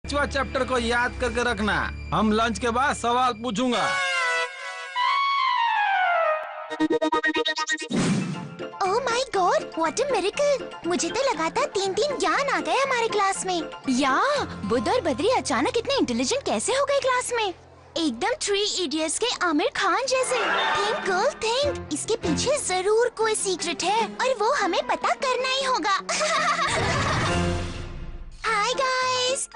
पांचवा चैप्टर को याद करके रखना। हम लंच के बाद सवाल पूछूंगा। Oh my God, what a miracle! मुझे तो लगा था 3 ज्ञान आ गए हमारे क्लास में। या बुद्ध और बद्री अचानक इतने इंटेलिजेंट कैसे हो गए क्लास में? एकदम 3 इडियट्स के आमिर खान जैसे। थिंक गर्ल थिंक, इसके पीछे जरूर कोई सीक्रेट है और वो हमें पता करना ही होगा। हाय गाइस,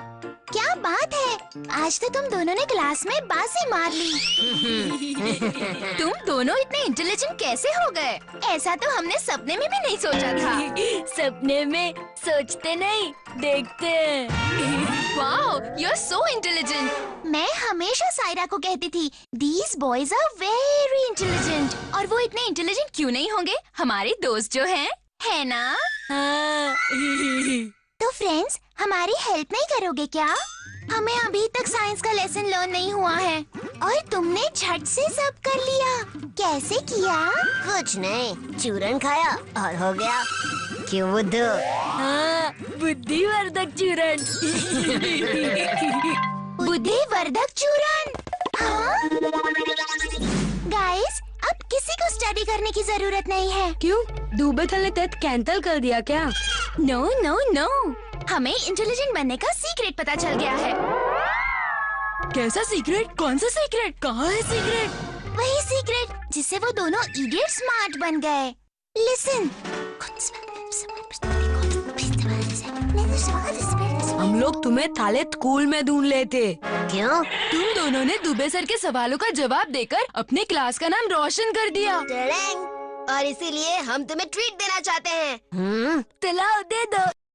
क्या बात है? आज तो तुम दोनों ने क्लास में बाजी मार ली। तुम दोनों इतने इंटेलिजेंट कैसे हो गए? ऐसा तो हमने सपने में भी नहीं सोचा था। सपने में सोचते नहीं, देखते हैं। Wow, you are so intelligent. मैं हमेशा सायरा को कहती थी, These boys are very intelligent। और वो इतने इंटेलिजेंट क्यों नहीं होंगे? हमारे दोस्त जो हैं, है ना? हाँ। तो फ्रेंड्स, हमारी हेल्प नहीं करोगे क्या? हमें अभी तक साइंस का लेसन लर्न नहीं हुआ है और तुमने झट से सब कर लिया। कैसे किया? कुछ नहीं, चूरन खाया और हो गया। क्यों बुद्धू? हाँ, बुद्धिवर्धक चूरन। बुद्धिवर्धक चूरन। हाँ? गाइस, अब किसी को स्टडी करने की जरूरत नहीं है। क्यों? दुबे थल ने टेस्ट कैंसिल कर दिया क्या? नो नो नो, हमें इंटेलिजेंट बनने का सीक्रेट पता चल गया है। कैसा सीक्रेट? कौन सा सीक्रेट? कहाँ है सीक्रेट? वही सीक्रेट जिससे वो दोनों इडियट स्मार्ट बन गए। लिसन। हम लोग तुम्हें थाले स्कूल में ढूंढ लेते। क्यों? तुम दोनों ने दुबे सर के सवालों का जवाब देकर अपने क्लास का नाम रोशन कर दिया। टेरेंग, और इसीलिए हम तुम्हें ट्रीट देना चाहते हैं। तलाव दे दो।